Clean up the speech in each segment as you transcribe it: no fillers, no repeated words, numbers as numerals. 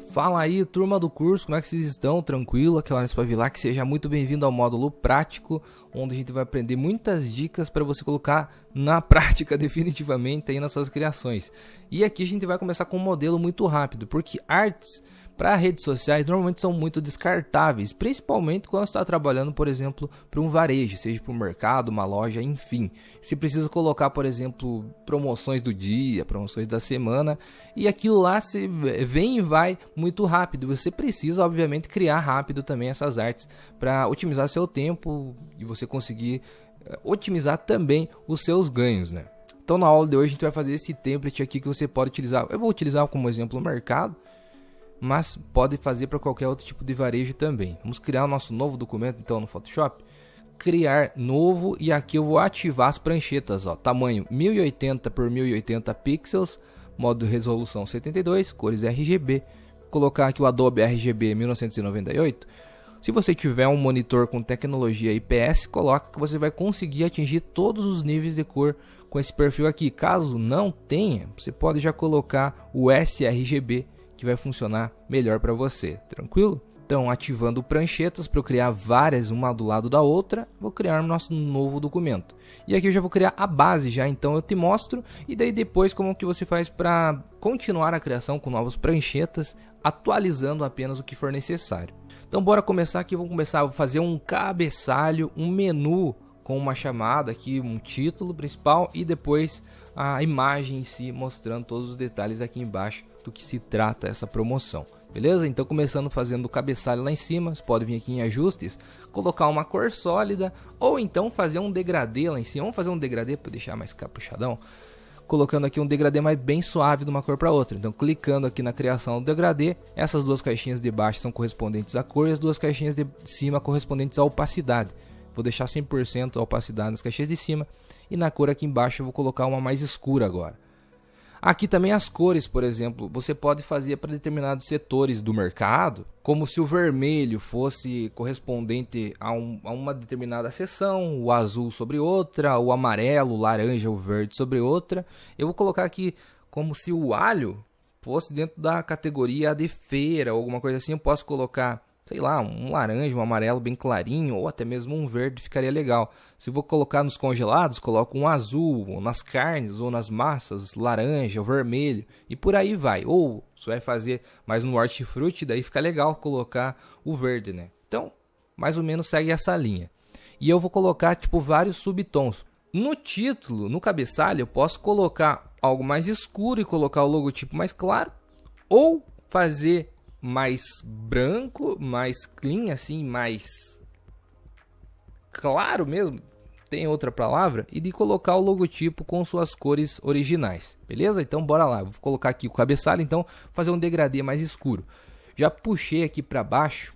Fala aí, turma do curso, como é que vocês estão? Tranquilo? Aqui é o Alex Pavilar, que seja muito bem-vindo ao módulo prático, onde a gente vai aprender muitas dicas para você colocar na prática definitivamente aí nas suas criações. E aqui a gente vai começar com um modelo muito rápido, porque artes para redes sociais normalmente são muito descartáveis, principalmente quando você está trabalhando, por exemplo, para um varejo, seja para um mercado, uma loja, enfim. Você precisa colocar, por exemplo, promoções do dia, promoções da semana, e aquilo lá se vem e vai muito rápido. Você precisa, obviamente, criar rápido também essas artes para otimizar seu tempo e você conseguir otimizar também os seus ganhos, né? Então, na aula de hoje a gente vai fazer esse template aqui que você pode utilizar. Eu vou utilizar como exemplo o mercado, mas pode fazer para qualquer outro tipo de varejo também. Vamos criar o nosso novo documento então no Photoshop. Criar novo, e aqui eu vou ativar as pranchetas, ó, tamanho 1080 por 1080 pixels, modo de resolução 72, cores RGB. Colocar aqui o Adobe RGB 1998. Se você tiver um monitor com tecnologia IPS, coloca que você vai conseguir atingir todos os níveis de cor com esse perfil aqui. Caso não tenha, você pode já colocar o sRGB, que vai funcionar melhor para você, tranquilo? Então, ativando pranchetas para eu criar várias, uma do lado da outra, vou criar o nosso novo documento. E aqui eu já vou criar a base já, então eu te mostro, e daí depois como que você faz para continuar a criação com novas pranchetas, atualizando apenas o que for necessário. Então, bora começar aqui, vou começar a fazer um cabeçalho, um menu com uma chamada aqui, um título principal e depois a imagem em si, mostrando todos os detalhes aqui embaixo do que se trata essa promoção, beleza? Então, começando fazendo o cabeçalho lá em cima, você pode vir aqui em ajustes, colocar uma cor sólida ou então fazer um degradê lá em cima. Vamos fazer um degradê para deixar mais caprichadão, colocando aqui um degradê mais bem suave de uma cor para outra. Então, clicando aqui na criação do degradê, essas duas caixinhas de baixo são correspondentes à cor e as duas caixinhas de cima correspondentes à opacidade. Vou deixar 100% a opacidade nas caixinhas de cima e na cor aqui embaixo eu vou colocar uma mais escura agora. Aqui também as cores, por exemplo, você pode fazer para determinados setores do mercado, como se o vermelho fosse correspondente a uma determinada seção, o azul sobre outra, o amarelo, o laranja, o verde sobre outra. Eu vou colocar aqui como se o alho fosse dentro da categoria de feira ou alguma coisa assim. Eu posso colocar, sei lá, um laranja, um amarelo bem clarinho ou até mesmo um verde, ficaria legal. Se vou colocar nos congelados, coloco um azul, ou nas carnes ou nas massas, laranja ou vermelho e por aí vai. Ou você vai fazer mais no hortifruti, daí fica legal colocar o verde, né? Então, mais ou menos segue essa linha. E eu vou colocar tipo vários subtons. No título, no cabeçalho, eu posso colocar algo mais escuro e colocar o logotipo mais claro, ou fazer mais branco, mais clean, assim, mais claro mesmo, tem outra palavra, e de colocar o logotipo com suas cores originais, beleza? Então bora lá, vou colocar aqui o cabeçalho, então fazer um degradê mais escuro. Já puxei aqui para baixo,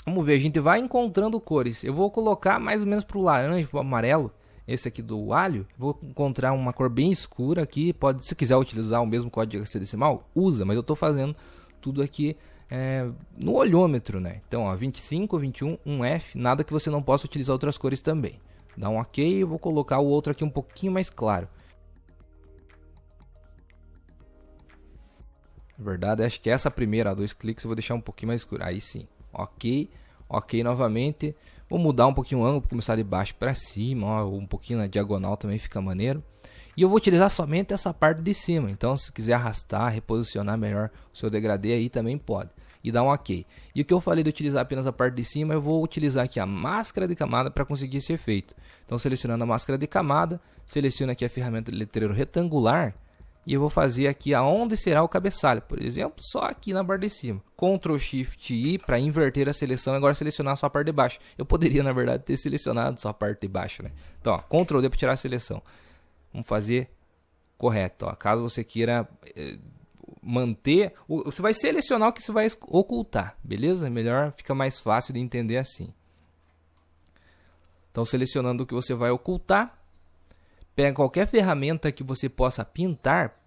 vamos ver, a gente vai encontrando cores. Eu vou colocar mais ou menos para o laranja, para o amarelo, esse aqui do alho, vou encontrar uma cor bem escura aqui, pode, se quiser utilizar o mesmo código hexadecimal, usa, mas eu estou fazendo tudo aqui no olhômetro, né? Então, ó, 25, 21, 1F, nada que você não possa utilizar outras cores também. Dá um ok, eu vou colocar o outro aqui um pouquinho mais claro. Na verdade, acho que essa primeira, a 2 cliques, eu vou deixar um pouquinho mais escuro. Aí sim, ok, ok novamente. Vou mudar um pouquinho o ângulo, começar de baixo para cima, ó, um pouquinho na diagonal também fica maneiro. E eu vou utilizar somente essa parte de cima. Então, se quiser arrastar, reposicionar melhor o seu degradê aí também pode. E dar um ok. E o que eu falei de utilizar apenas a parte de cima, eu vou utilizar aqui a máscara de camada para conseguir esse efeito. Então, selecionando a máscara de camada, seleciono aqui a ferramenta de letreiro retangular. E eu vou fazer aqui aonde será o cabeçalho. Por exemplo, só aqui na barra de cima. Ctrl Shift I para inverter a seleção e agora selecionar só a parte de baixo. Eu poderia, na verdade, ter selecionado só a parte de baixo, né? Então, ó, Ctrl D para tirar a seleção. Vamos fazer correto, ó. Caso você queira manter, você vai selecionar o que você vai ocultar, beleza? Melhor, fica mais fácil de entender assim. Então, selecionando o que você vai ocultar, pega qualquer ferramenta que você possa pintar,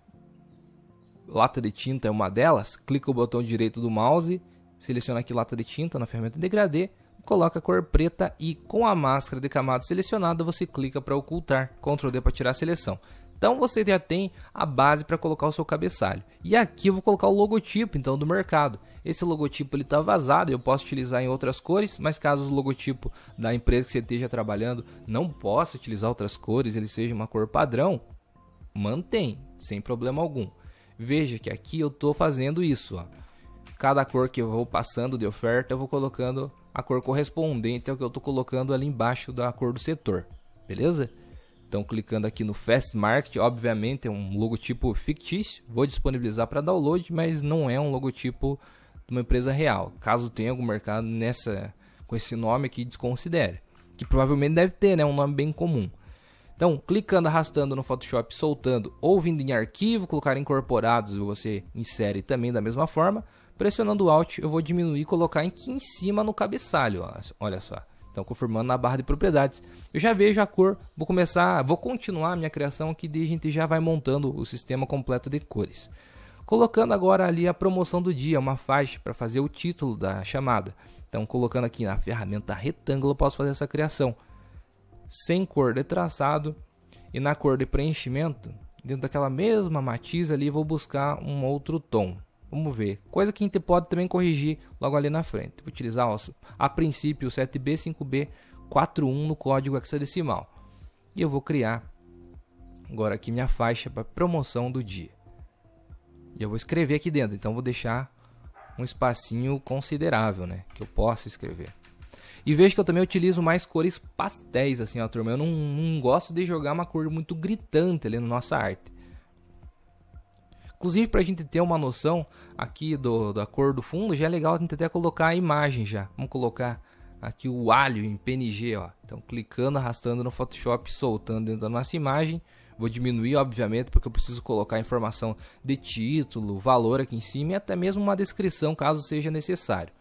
lata de tinta é uma delas, clica o botão direito do mouse, seleciona aqui lata de tinta na ferramenta degradê, coloca a cor preta e com a máscara de camada selecionada você clica para ocultar, Ctrl D para tirar a seleção. Então você já tem a base para colocar o seu cabeçalho. E aqui eu vou colocar o logotipo então do mercado. Esse logotipo ele está vazado, eu posso utilizar em outras cores, mas caso o logotipo da empresa que você esteja trabalhando não possa utilizar outras cores, ele seja uma cor padrão, mantém, sem problema algum. Veja que aqui eu estou fazendo isso, ó. Cada cor que eu vou passando de oferta, eu vou colocando a cor correspondente ao que eu estou colocando ali embaixo da cor do setor, beleza? Então clicando aqui no Fast Market, obviamente é um logotipo fictício, vou disponibilizar para download, mas não é um logotipo de uma empresa real. Caso tenha algum mercado com esse nome aqui, desconsidere, que provavelmente deve ter, né, um nome bem comum. Então, clicando, arrastando no Photoshop, soltando ou vindo em arquivo, colocar incorporados, você insere também da mesma forma. Pressionando o Alt, eu vou diminuir e colocar aqui em cima no cabeçalho, ó. Olha só. Então, confirmando na barra de propriedades. Eu já vejo a cor, vou continuar a minha criação aqui, e a gente já vai montando o sistema completo de cores. Colocando agora ali a promoção do dia, uma faixa para fazer o título da chamada. Então, colocando aqui na ferramenta retângulo, eu posso fazer essa criação. Sem cor de traçado e na cor de preenchimento, dentro daquela mesma matiz ali, vou buscar um outro tom. Vamos ver, coisa que a gente pode também corrigir logo ali na frente. Vou utilizar a princípio o 7B5B41 no código hexadecimal. E eu vou criar agora aqui minha faixa para promoção do dia. E eu vou escrever aqui dentro, então vou deixar um espacinho considerável, né, que eu possa escrever. E veja que eu também utilizo mais cores pastéis, assim, ó, turma. Eu não gosto de jogar uma cor muito gritante ali na nossa arte. Inclusive, para a gente ter uma noção aqui da cor do fundo, já é legal a gente até colocar a imagem já. Vamos colocar aqui o alho em PNG, ó. Então, clicando, arrastando no Photoshop, soltando dentro da nossa imagem. Vou diminuir, obviamente, porque eu preciso colocar informação de título, valor aqui em cima e até mesmo uma descrição, caso seja necessário.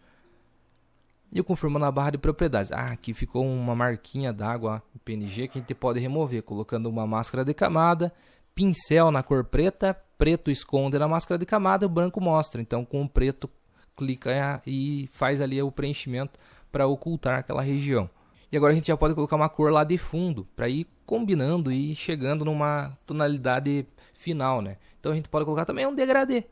E eu confirmo na barra de propriedades. Aqui ficou uma marquinha d'água PNG que a gente pode remover, colocando uma máscara de camada, pincel na cor preta, preto esconde na máscara de camada, o branco mostra. Então com o preto clica e faz ali o preenchimento para ocultar aquela região. E agora a gente já pode colocar uma cor lá de fundo, para ir combinando e chegando numa tonalidade final, né? Então a gente pode colocar também um degradê.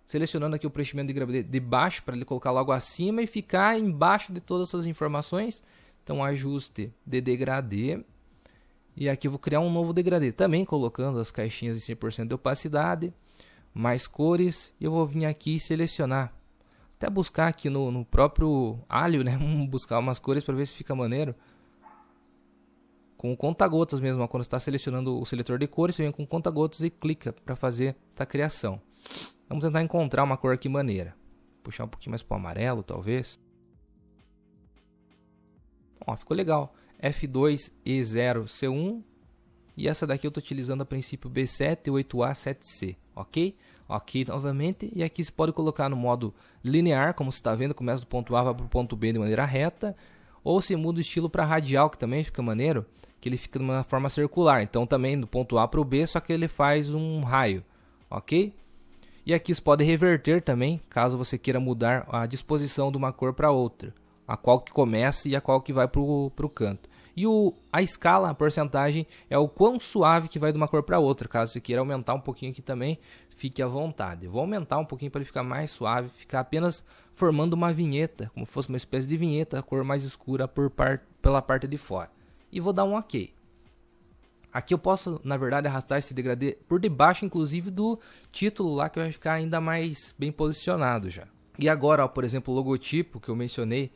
Selecionando aqui o preenchimento de degradê de baixo para ele colocar logo acima e ficar embaixo de todas essas informações. Então ajuste de degradê. E aqui eu vou criar um novo degradê, também colocando as caixinhas em 100% de opacidade, mais cores. E eu vou vir aqui e selecionar, até buscar aqui no próprio alho, né? Vamos buscar umas cores para ver se fica maneiro. Com o conta-gotas mesmo, quando você está selecionando o seletor de cores, você vem com conta-gotas e clica para fazer essa criação. Vamos tentar encontrar uma cor aqui maneira. Puxar um pouquinho mais para o amarelo, talvez. Ó, ficou legal. F2E0C1. E essa daqui eu estou utilizando a princípio B7-8A7C. Ok? Ok, novamente. E aqui você pode colocar no modo linear, como você está vendo. Começa do ponto A, vai para o ponto B de maneira reta. Ou se muda o estilo para radial, que também fica maneiro. Que ele fica de uma forma circular. Então também do ponto A para o B, só que ele faz um raio. Ok? E aqui você pode reverter também, caso você queira mudar a disposição de uma cor para outra. A qual que começa e a qual que vai para o canto. E a escala, a porcentagem, é o quão suave que vai de uma cor para outra. Caso você queira aumentar um pouquinho aqui também, fique à vontade. Eu vou aumentar um pouquinho para ele ficar mais suave, ficar apenas formando uma vinheta, como se fosse uma espécie de vinheta, a cor mais escura pela parte de fora. E vou dar um OK. Aqui eu posso, na verdade, arrastar esse degradê por debaixo, inclusive, do título lá, que vai ficar ainda mais bem posicionado já. E agora, ó, por exemplo, o logotipo que eu mencionei,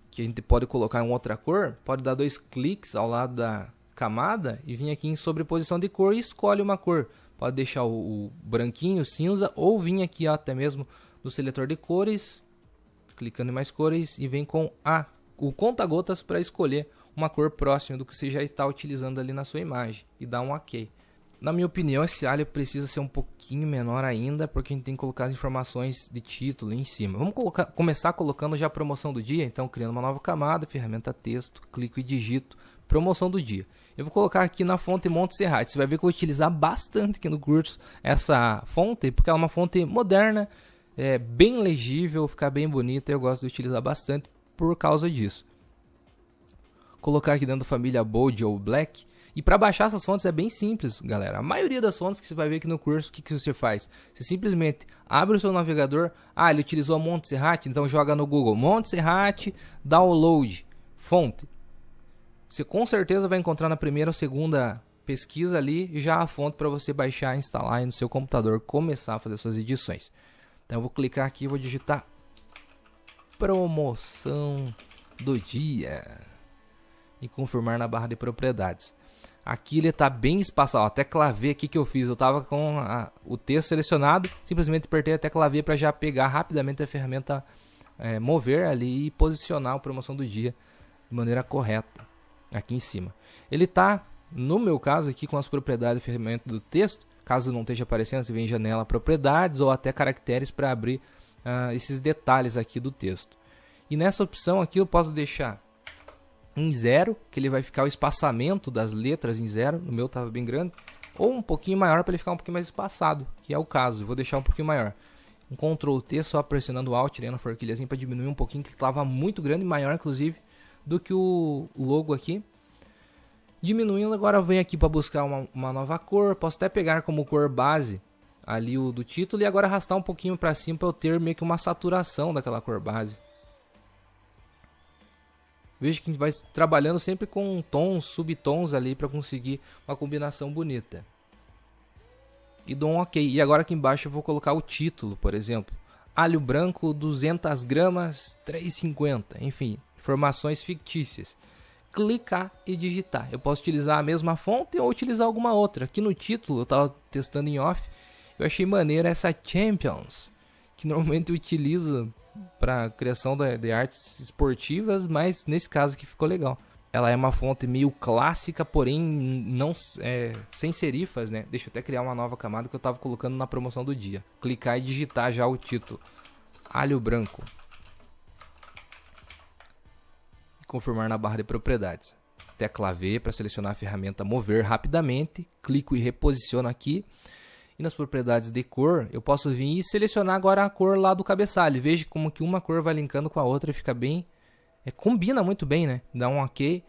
que a gente pode colocar em outra cor, pode dar 2 cliques ao lado da camada e vir aqui em sobreposição de cor e escolhe uma cor. Pode deixar o branquinho, cinza, ou vir aqui ó, até mesmo no seletor de cores, clicando em mais cores e vem com o conta-gotas para escolher uma cor próxima do que você já está utilizando ali na sua imagem e dá um OK. Na minha opinião, esse alho precisa ser um pouquinho menor ainda, porque a gente tem que colocar as informações de título em cima. Vamos começar colocando já a promoção do dia, então criando uma nova camada, ferramenta texto, clico e digito promoção do dia. Eu vou colocar aqui na fonte Monte Serrate. Você vai ver que eu vou utilizar bastante aqui no curso essa fonte, porque ela é uma fonte moderna, bem legível, fica bem bonita, eu gosto de utilizar bastante por causa disso. Colocar aqui dentro da família Bold ou Black E para baixar essas fontes é bem simples, galera. A maioria das fontes que você vai ver aqui no curso, o que você faz? Você simplesmente abre o seu navegador. Ah, ele utilizou a Montserrat, então joga no Google Montserrat, download, fonte. Você com certeza vai encontrar na primeira ou segunda pesquisa ali já a fonte para você baixar, instalar aí no seu computador, começar a fazer suas edições. Então eu vou clicar aqui e vou digitar promoção do dia e confirmar na barra de propriedades. Aqui ele está bem espaçado, a tecla V aqui que eu fiz, eu estava com o texto selecionado, simplesmente apertei a tecla V para já pegar rapidamente a ferramenta mover ali e posicionar a promoção do dia de maneira correta aqui em cima. Ele está, no meu caso aqui, com as propriedades de ferramenta do texto. Caso não esteja aparecendo, você vem em janela propriedades ou até caracteres para abrir esses detalhes aqui do texto. E nessa opção aqui eu posso deixar em 0, que ele vai ficar o espaçamento das letras em 0, no meu estava bem grande, ou um pouquinho maior para ele ficar um pouquinho mais espaçado, que é o caso, eu vou deixar um pouquinho maior. Um Ctrl T só pressionando Alt, tirando a forquilhazinha para diminuir um pouquinho, que estava muito grande, maior inclusive do que o logo aqui. Diminuindo, agora eu venho aqui para buscar uma nova cor, posso até pegar como cor base ali o do título e agora arrastar um pouquinho para cima para eu ter meio que uma saturação daquela cor base. Veja que a gente vai trabalhando sempre com tons, subtons ali para conseguir uma combinação bonita. E dou um OK. E agora aqui embaixo eu vou colocar o título, por exemplo. Alho branco, 200 gramas, 3,50. Enfim, informações fictícias. Clicar e digitar. Eu posso utilizar a mesma fonte ou utilizar alguma outra. Aqui no título, eu estava testando em off, eu achei maneira essa Champions, que normalmente eu utilizo para criação de artes esportivas, mas nesse caso aqui ficou legal. Ela é uma fonte meio clássica, porém não sem serifas, né? Deixa eu até criar uma nova camada que eu estava colocando na promoção do dia. Clicar e digitar já o título. Alho branco. E confirmar na barra de propriedades. Tecla V para selecionar a ferramenta mover rapidamente. Clico e reposiciono aqui. E nas propriedades de cor, eu posso vir e selecionar agora a cor lá do cabeçalho. Veja como que uma cor vai linkando com a outra e fica bem... combina muito bem, né? Dá um OK.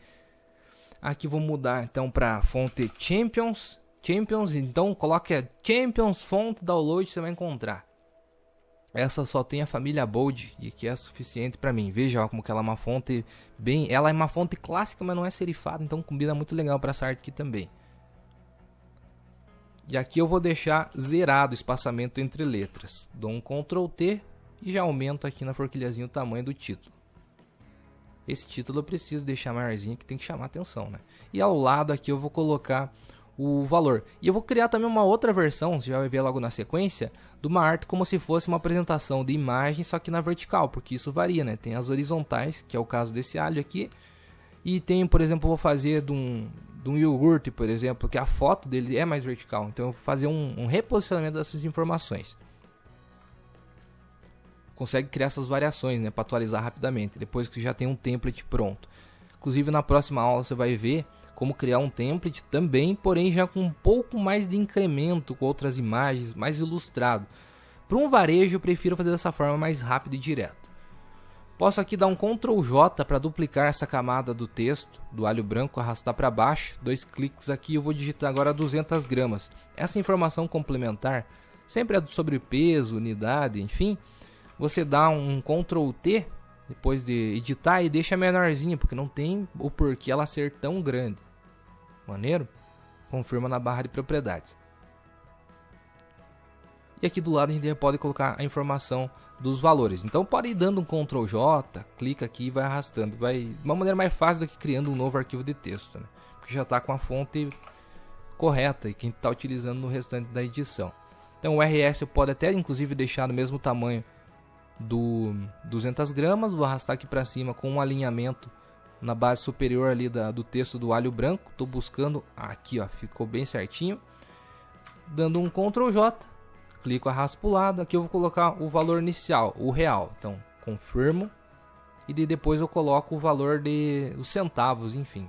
Aqui vou mudar então para fonte Champions. Então coloque a Champions Font Download, você vai encontrar. Essa só tem a família Bold e que é suficiente para mim. Veja ó, como que ela é uma fonte bem... Ela é uma fonte clássica, mas não é serifada, então combina muito legal para essa arte aqui também. E aqui eu vou deixar zerado o espaçamento entre letras. Dou um Ctrl T e já aumento aqui na forquilhazinha o tamanho do título. Esse título eu preciso deixar maiorzinho, que tem que chamar atenção, né? E ao lado aqui eu vou colocar o valor. E eu vou criar também uma outra versão, você já vai ver logo na sequência, de uma arte como se fosse uma apresentação de imagem, só que na vertical, porque isso varia, né? Tem as horizontais, que é o caso desse alho aqui. E tem, por exemplo, eu vou fazer de um iogurte, por exemplo, que a foto dele é mais vertical. Então eu vou fazer um reposicionamento dessas informações. Consegue criar essas variações, né, para atualizar rapidamente, depois que já tem um template pronto. Inclusive na próxima aula você vai ver como criar um template também, porém já com um pouco mais de incremento, com outras imagens, mais ilustrado. Para um varejo eu prefiro fazer dessa forma mais rápido e direto. Posso aqui dar um Ctrl J para duplicar essa camada do texto, do alho branco, arrastar para baixo, 2 cliques aqui eu vou digitar agora 200 gramas. Essa informação complementar, sempre é sobre peso, unidade, enfim, você dá um Ctrl T depois de editar e deixa menorzinha, porque não tem o porquê ela ser tão grande. Maneiro? Confirma na barra de propriedades. E aqui do lado a gente pode colocar a informação dos valores. Então pode ir dando um Ctrl J, clica aqui e vai arrastando. Vai de uma maneira mais fácil do que criando um novo arquivo de texto, né? Porque já está com a fonte correta e que a gente está utilizando no restante da edição. Então o RS eu pode até inclusive deixar no mesmo tamanho do 200 gramas. Vou arrastar aqui para cima com um alinhamento na base superior ali do texto do alho branco. Estou buscando aqui, ó, ficou bem certinho. Dando um Ctrl J. Clico, arrasto para o lado, aqui eu vou colocar o valor inicial, o real. Então, confirmo. E depois eu coloco o valor os centavos, enfim.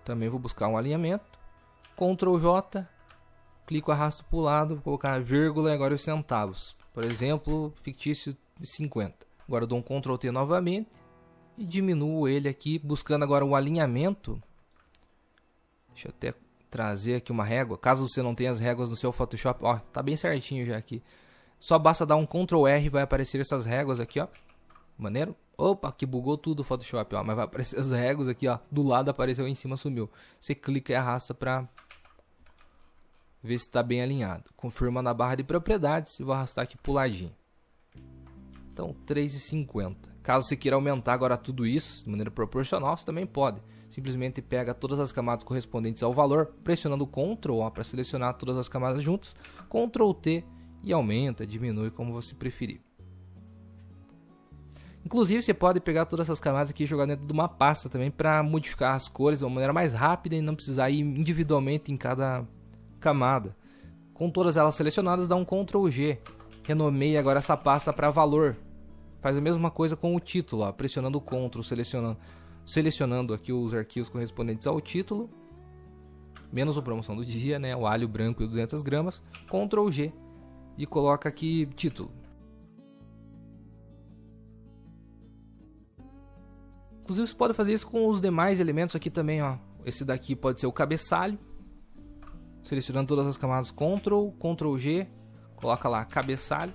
Também vou buscar um alinhamento. Ctrl J. Clico, arrasto para o lado, vou colocar a vírgula e agora os centavos. Por exemplo, fictício de 50. Agora eu dou um Ctrl T novamente. e diminuo ele aqui, buscando agora o alinhamento. Deixa eu até trazer aqui uma régua, caso você não tenha as réguas no seu Photoshop, ó, tá bem certinho já aqui. Só basta dar um Ctrl R e vai aparecer essas réguas aqui, ó. Maneiro? Opa, que bugou tudo o Photoshop, ó, mas vai aparecer as réguas aqui, ó, do lado apareceu, em cima sumiu. Você clica e arrasta pra ver se está bem alinhado. Confirma na barra de propriedades e vou arrastar aqui pro ladinho. Então, 3,50. Caso você queira aumentar agora tudo isso de maneira proporcional, você também pode. Simplesmente pega todas as camadas correspondentes ao valor, pressionando Ctrl O para selecionar todas as camadas juntas, Ctrl T e aumenta, diminui como você preferir. Inclusive você pode pegar todas essas camadas aqui e jogar dentro de uma pasta também para modificar as cores de uma maneira mais rápida e não precisar ir individualmente em cada camada. Com todas elas selecionadas, dá um Ctrl G. Renomeie agora essa pasta para valor. Faz a mesma coisa com o título, ó, pressionando o Ctrl, selecionando aqui os arquivos correspondentes ao título, menos a promoção do dia, né, o alho branco e 200 gramas, Ctrl G e coloca aqui título. Inclusive você pode fazer isso com os demais elementos aqui também, ó. Esse daqui pode ser o cabeçalho, selecionando todas as camadas, Ctrl G, coloca lá cabeçalho.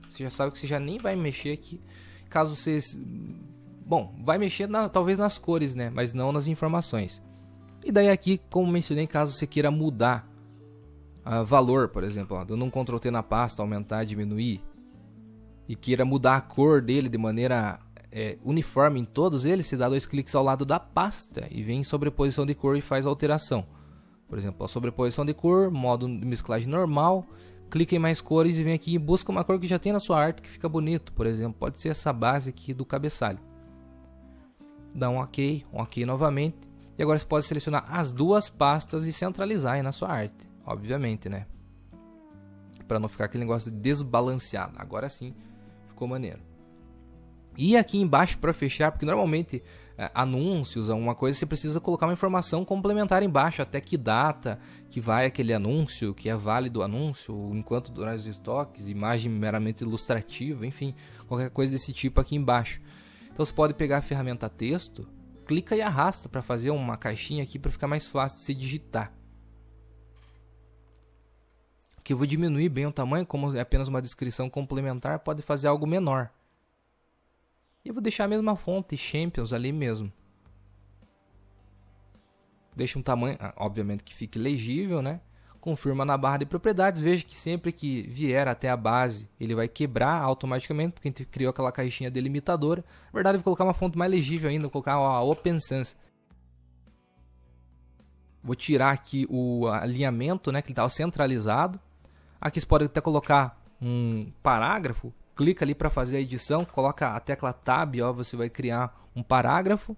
Você já sabe que você já nem vai mexer aqui. Caso você... Bom, vai mexer talvez nas cores, né? Mas não nas informações. E daí aqui, como mencionei, caso você queira mudar valor, por exemplo, ó, dando um Ctrl T na pasta, aumentar, diminuir, e queira mudar a cor dele de maneira uniforme em todos eles, você dá 2 cliques ao lado da pasta e vem em sobreposição de cor e faz a alteração. Por exemplo, a sobreposição de cor, modo de mesclagem normal, clica em mais cores e vem aqui e busca uma cor que já tem na sua arte que fica bonito. Por exemplo, pode ser essa base aqui do cabeçalho. Dá um OK novamente. E agora você pode selecionar as duas pastas e centralizar aí na sua arte. Obviamente, né? Para não ficar aquele negócio desbalanceado. Agora sim, ficou maneiro. E aqui embaixo para fechar, porque normalmente anúncios, alguma coisa, você precisa colocar uma informação complementar embaixo, até que data que vai aquele anúncio, que é válido o anúncio, enquanto durar os estoques, imagem meramente ilustrativa, enfim, qualquer coisa desse tipo aqui embaixo. Então você pode pegar a ferramenta texto, clica e arrasta para fazer uma caixinha aqui para ficar mais fácil de se digitar. Aqui eu vou diminuir bem o tamanho, como é apenas uma descrição complementar, pode fazer algo menor. E eu vou deixar a mesma fonte, Champions, ali mesmo. Deixa um tamanho, obviamente que fique legível, né? Confirma na barra de propriedades. Veja que sempre que vier até a base, ele vai quebrar automaticamente, porque a gente criou aquela caixinha delimitadora. Na verdade, eu vou colocar uma fonte mais legível ainda, vou colocar a Open Sans. Vou tirar aqui o alinhamento, né? Que ele estava centralizado. Aqui você pode até colocar um parágrafo. Clica ali para fazer a edição, coloca a tecla Tab, ó, você vai criar um parágrafo.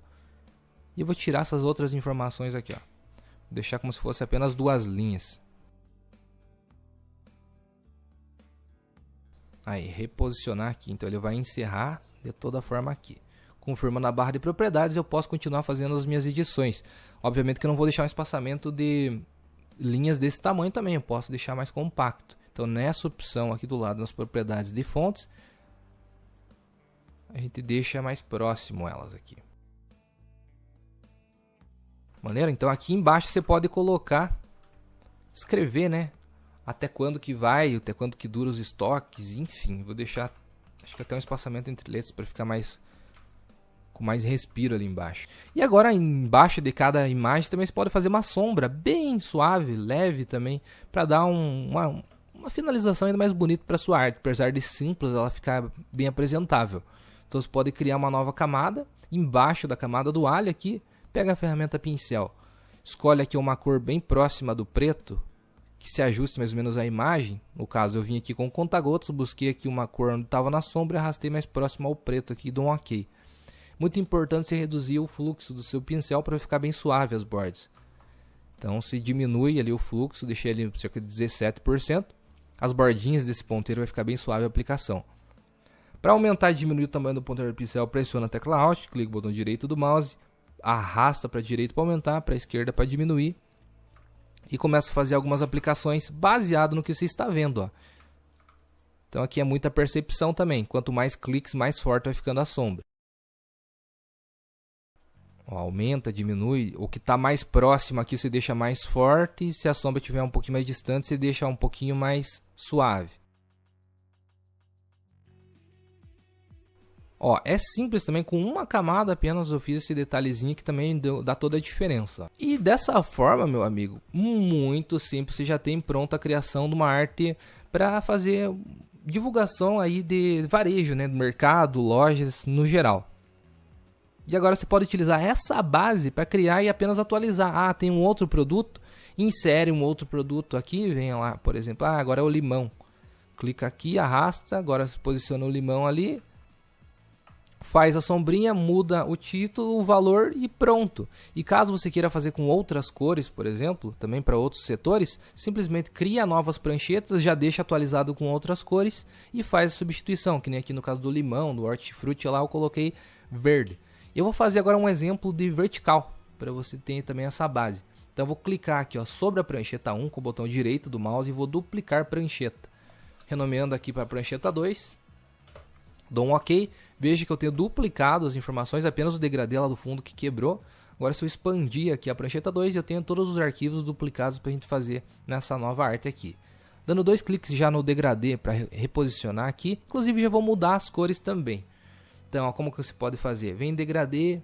E eu vou tirar essas outras informações aqui, ó. Vou deixar como se fosse apenas 2 linhas. Aí, reposicionar aqui. Então ele vai encerrar de toda forma aqui. Confirma na barra de propriedades, eu posso continuar fazendo as minhas edições. Obviamente que eu não vou deixar um espaçamento de linhas desse tamanho também, eu posso deixar mais compacto. Então nessa opção aqui do lado, nas propriedades de fontes, a gente deixa mais próximo elas aqui. Maneiro? Então aqui embaixo você pode colocar, escrever, né? Até quando que vai, até quando que dura os estoques, enfim. Vou deixar, acho que até um espaçamento entre letras para ficar mais com mais respiro ali embaixo. E agora embaixo de cada imagem também você pode fazer uma sombra bem suave, leve também, para dar uma finalização ainda mais bonita para sua arte. Apesar de simples, ela ficar bem apresentável. Então você pode criar uma nova camada, embaixo da camada do alho aqui, pega a ferramenta pincel, escolhe aqui uma cor bem próxima do preto, que se ajuste mais ou menos à imagem. No caso eu vim aqui com conta-gotas, busquei aqui uma cor onde estava na sombra e arrastei mais próximo ao preto aqui e dou um OK. Muito importante você reduzir o fluxo do seu pincel para ficar bem suave as bordas. Então se diminui ali o fluxo, deixei ali cerca de 17%. As bordinhas desse ponteiro vai ficar bem suave a aplicação. Para aumentar e diminuir o tamanho do ponteiro do pincel, pressiona a tecla Alt, clica no botão direito do mouse, arrasta para a direita para aumentar, para a esquerda para diminuir. E começa a fazer algumas aplicações baseado no que você está vendo. Ó. Então aqui é muita percepção também. Quanto mais cliques, mais forte vai ficando a sombra. Ó, aumenta, diminui. O que está mais próximo aqui você deixa mais forte. Se a sombra estiver um pouquinho mais distante, você deixa um pouquinho mais suave. Ó, é simples também, com uma camada apenas eu fiz esse detalhezinho que também dá toda a diferença. E dessa forma, meu amigo, muito simples, você já tem pronta a criação de uma arte para fazer divulgação aí de varejo, né, do mercado, lojas no geral. E agora você pode utilizar essa base para criar e apenas atualizar. Ah, tem um outro produto, insere um outro produto aqui, vem lá, por exemplo, agora é o limão. Clica aqui, arrasta, agora você posiciona o limão ali. Faz a sombrinha, muda o título, o valor e pronto. E caso você queira fazer com outras cores, por exemplo, também para outros setores, simplesmente cria novas pranchetas, já deixa atualizado com outras cores e faz a substituição, que nem aqui no caso do limão, do hortifruti lá eu coloquei verde. Eu vou fazer agora um exemplo de vertical, para você ter também essa base. Então eu vou clicar aqui ó, sobre a prancheta 1 com o botão direito do mouse e vou duplicar prancheta. Renomeando aqui para a prancheta 2. Dou um OK, veja que eu tenho duplicado as informações, apenas o degradê lá do fundo que quebrou. Agora se eu expandir aqui a prancheta 2, eu tenho todos os arquivos duplicados para a gente fazer nessa nova arte aqui. Dando 2 cliques já no degradê para reposicionar aqui, inclusive já vou mudar as cores também. Então, ó, como que você pode fazer? Vem em degradê,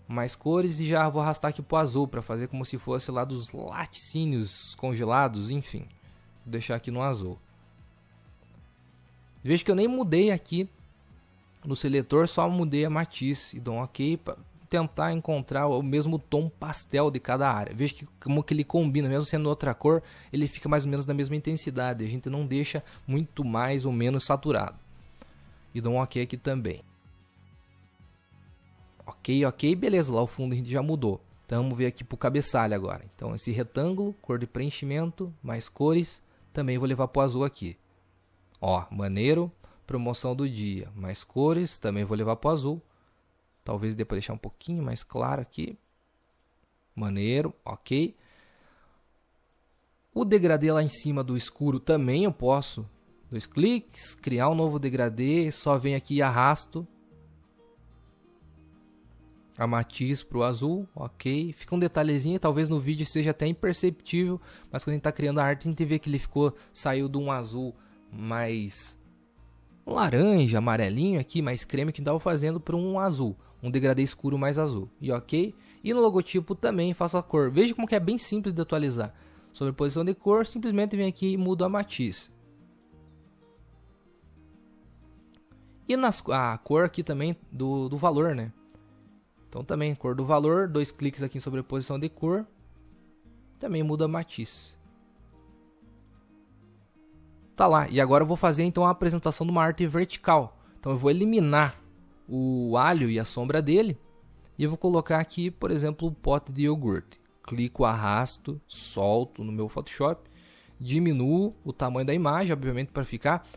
mais cores e já vou arrastar aqui para o azul para fazer como se fosse lá dos laticínios congelados, enfim. Vou deixar aqui no azul. Veja que eu nem mudei aqui no seletor, só mudei a matisse e dou um OK para tentar encontrar o mesmo tom pastel de cada área. Veja que como que ele combina, mesmo sendo outra cor, ele fica mais ou menos na mesma intensidade. A gente não deixa muito mais ou menos saturado. E dou um OK aqui também. Ok, beleza, lá o fundo a gente já mudou. Então vamos ver aqui para o cabeçalho agora. Então esse retângulo, cor de preenchimento, mais cores, também vou levar para o azul aqui. Ó, maneiro. Promoção do dia, mais cores, também vou levar para o azul. Talvez dê para deixar um pouquinho mais claro aqui. Maneiro, ok. O degradê lá em cima do escuro também eu posso. 2 cliques, criar um novo degradê, só vem aqui e arrasto. A matiz para o azul, ok. Fica um detalhezinho, talvez no vídeo seja até imperceptível, mas quando a gente está criando a arte, a gente vê que ele saiu de um azul mais laranja, amarelinho aqui, mais creme que estava fazendo para um azul, um degradê escuro mais azul. E ok. E no logotipo também faço a cor. Veja como que é bem simples de atualizar. Sobreposição de cor, simplesmente vem aqui e mudo a matiz. E a cor aqui também do valor, né? Então também cor do valor, 2 cliques aqui em sobreposição de cor, também muda a matiz. Tá lá, e agora eu vou fazer então a apresentação de uma arte vertical. Então eu vou eliminar o alho e a sombra dele. E eu vou colocar aqui, por exemplo, o pote de iogurte. Clico, arrasto, solto no meu Photoshop. Diminuo o tamanho da imagem, obviamente, para ficar.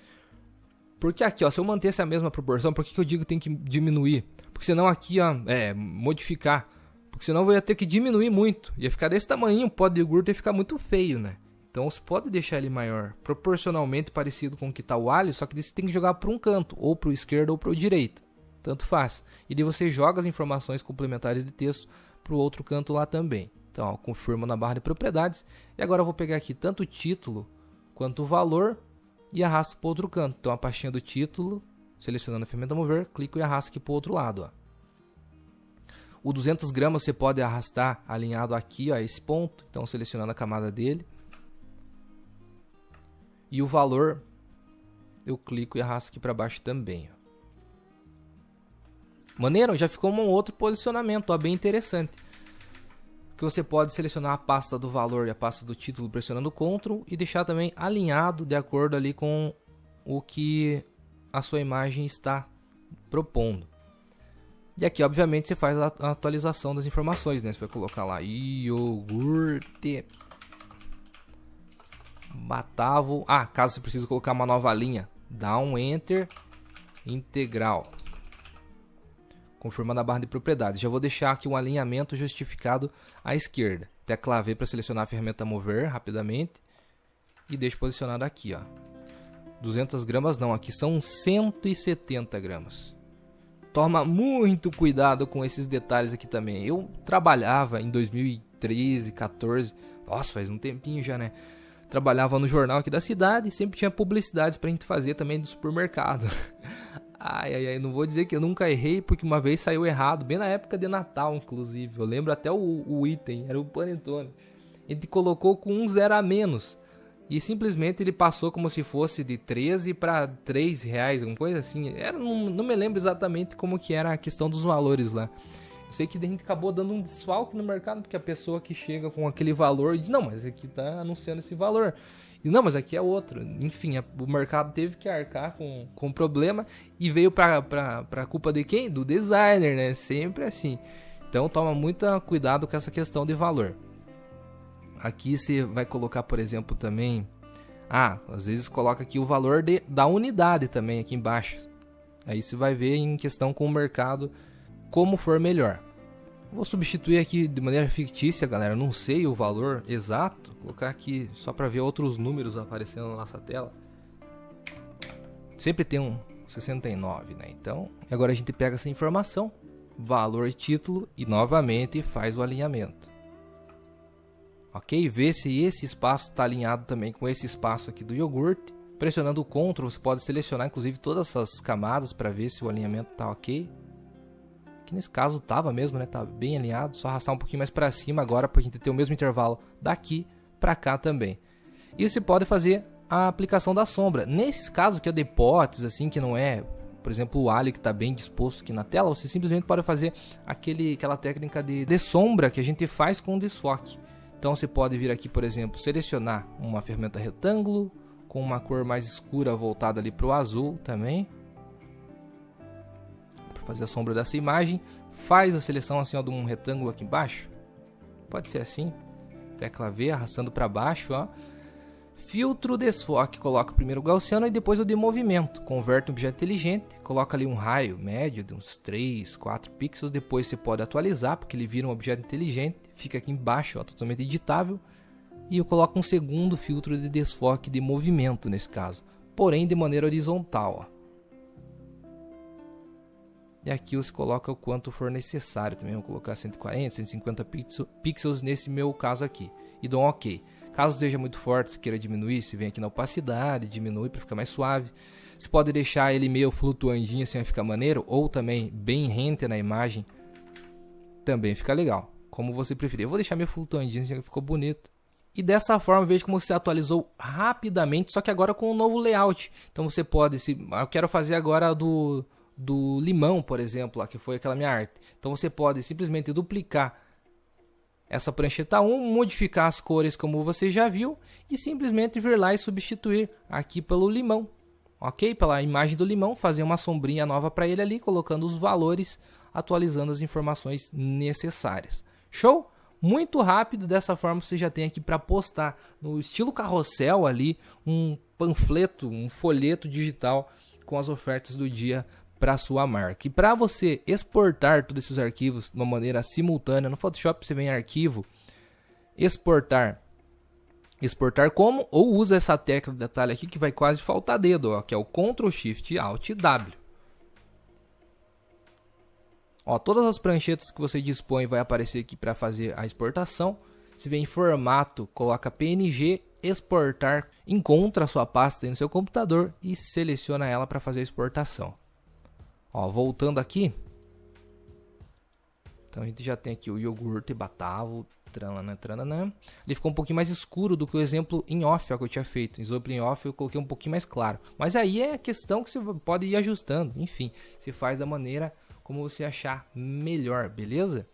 Porque aqui, ó, se eu mantesse a mesma proporção, por que eu digo que tem que diminuir? Porque senão aqui, ó, modificar. Porque senão eu ia ter que diminuir muito. Ia ficar desse tamanho, o pote de iogurte ia ficar muito feio, né? Então você pode deixar ele maior, proporcionalmente parecido com o que está o alho, só que você tem que jogar para um canto, ou para o esquerdo ou para o direito. Tanto faz. E daí você joga as informações complementares de texto para o outro canto lá também. Então, ó, confirmo na barra de propriedades. E agora eu vou pegar aqui tanto o título quanto o valor e arrasto para o outro canto. Então a pastinha do título, selecionando a ferramenta mover, clico e arrasto aqui para o outro lado. Ó. O 200 gramas você pode arrastar alinhado aqui, ó, esse ponto. Então selecionando a camada dele. E o valor, eu clico e arrasto aqui para baixo também. Ó. Maneiro? Já ficou um outro posicionamento, ó, bem interessante. Que você pode selecionar a pasta do valor e a pasta do título pressionando Ctrl e deixar também alinhado de acordo ali com o que a sua imagem está propondo. E aqui, obviamente, você faz a atualização das informações, né? Você vai colocar lá iogurte Batavo. Ah, caso você precise colocar uma nova linha, dá um Enter, integral. Confirmando a barra de propriedades. Já vou deixar aqui um alinhamento justificado à esquerda. Tecla V para selecionar a ferramenta mover rapidamente. E deixo posicionado aqui, ó. 200 gramas não, aqui são 170 gramas. toma muito cuidado com esses detalhes aqui também. Eu trabalhava em 2013, 14, nossa, faz um tempinho já, né? Trabalhava no jornal aqui da cidade e sempre tinha publicidades pra gente fazer também do supermercado. Ai, não vou dizer que eu nunca errei, porque uma vez saiu errado, bem na época de Natal, inclusive. Eu lembro até o item, era o panetone. Ele colocou com um 0 a menos. E simplesmente ele passou como se fosse de 13 para 3 reais, alguma coisa assim. Não me lembro exatamente como que era a questão dos valores lá. Eu sei que a gente acabou dando um desfalque no mercado, porque a pessoa que chega com aquele valor diz, não, mas aqui tá anunciando esse valor. E não, mas aqui é outro. Enfim, o mercado teve que arcar com o problema e veio pra culpa de quem? Do designer, né? Sempre assim. Então toma muito cuidado com essa questão de valor. Aqui você vai colocar, por exemplo, também... às vezes coloca aqui o valor da unidade também aqui embaixo. Aí você vai ver em questão com o mercado como for melhor. Vou substituir aqui de maneira fictícia, galera. Não sei o valor exato. Vou colocar aqui só para ver outros números aparecendo na nossa tela. Sempre tem um 69, né? Então, agora a gente pega essa informação, valor e título, e novamente faz o alinhamento. Ok? Vê se esse espaço está alinhado também com esse espaço aqui do iogurte. Pressionando o Ctrl, você pode selecionar inclusive todas essas camadas para ver se o alinhamento está ok. Aqui nesse caso estava mesmo, né? Tá bem alinhado. Só arrastar um pouquinho mais para cima agora para a gente ter o mesmo intervalo daqui para cá também. E você pode fazer a aplicação da sombra. Nesses casos aqui de potes, assim, que não é, por exemplo, o alho que está bem disposto aqui na tela, você simplesmente pode fazer aquela técnica de sombra que a gente faz com desfoque. Então você pode vir aqui, por exemplo, selecionar uma ferramenta retângulo com uma cor mais escura voltada ali para o azul também. Para fazer a sombra dessa imagem, faz a seleção assim, ó, de um retângulo aqui embaixo. Pode ser assim. Tecla V, arrastando para baixo, ó. Filtro desfoque, coloca primeiro o gaussiano e depois o de movimento. Converte um objeto inteligente, coloca ali um raio médio de uns 3, 4 pixels. Depois você pode atualizar, porque ele vira um objeto inteligente. Fica aqui embaixo, ó, totalmente editável. E eu coloco um segundo filtro de desfoque de movimento nesse caso. Porém de maneira horizontal, ó. E aqui você coloca o quanto for necessário também. Vou colocar 140, 150 pixels nesse meu caso aqui. E dou um OK. Caso esteja muito forte, se queira diminuir, você vem aqui na opacidade, diminui para ficar mais suave. Você pode deixar ele meio flutuandinho, assim vai ficar maneiro. Ou também bem rente na imagem. Também fica legal. Como você preferir. Eu vou deixar meio flutuandinho, assim ficou bonito. E dessa forma, veja como você atualizou rapidamente, só que agora com um novo layout. Então você pode, eu quero fazer agora do limão, por exemplo, que foi aquela minha arte. Então você pode simplesmente duplicar essa prancheta 1, modificar as cores como você já viu e simplesmente vir lá e substituir aqui pelo limão, ok? Pela imagem do limão, fazer uma sombrinha nova para ele ali, colocando os valores, atualizando as informações necessárias. Show? Muito rápido, dessa forma você já tem aqui para postar no estilo carrossel ali um panfleto, um folheto digital com as ofertas do dia para sua marca. E para você exportar todos esses arquivos de uma maneira simultânea, no Photoshop você vem em arquivo, exportar como, ou usa essa tecla de detalhe aqui que vai quase faltar dedo, ó, que é o Ctrl Shift Alt W. Ó, todas as pranchetas que você dispõe vai aparecer aqui para fazer a exportação. Você vem em formato, coloca PNG, exportar, encontra a sua pasta aí no seu computador e seleciona ela para fazer a exportação. Ó, voltando aqui, então a gente já tem aqui o iogurte batavo, trananã. Ele ficou um pouquinho mais escuro do que o exemplo em off, ó, que eu tinha feito. Em exemplo em off eu coloquei um pouquinho mais claro. Mas aí é questão que você pode ir ajustando. Enfim, você faz da maneira como você achar melhor, beleza?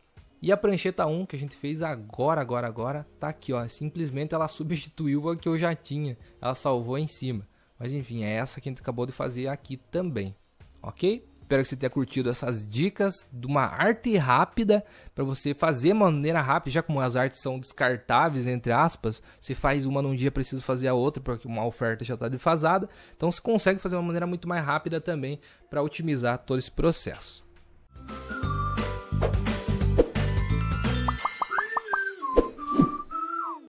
E a prancheta 1 que a gente fez agora, tá aqui, ó. Simplesmente ela substituiu a que eu já tinha. Ela salvou em cima. Mas enfim, é essa que a gente acabou de fazer aqui também, ok? Espero que você tenha curtido essas dicas de uma arte rápida para você fazer de maneira rápida, já como as artes são descartáveis, entre aspas, você faz uma num dia, precisa fazer a outra porque uma oferta já está defasada, então você consegue fazer de uma maneira muito mais rápida também para otimizar todo esse processo.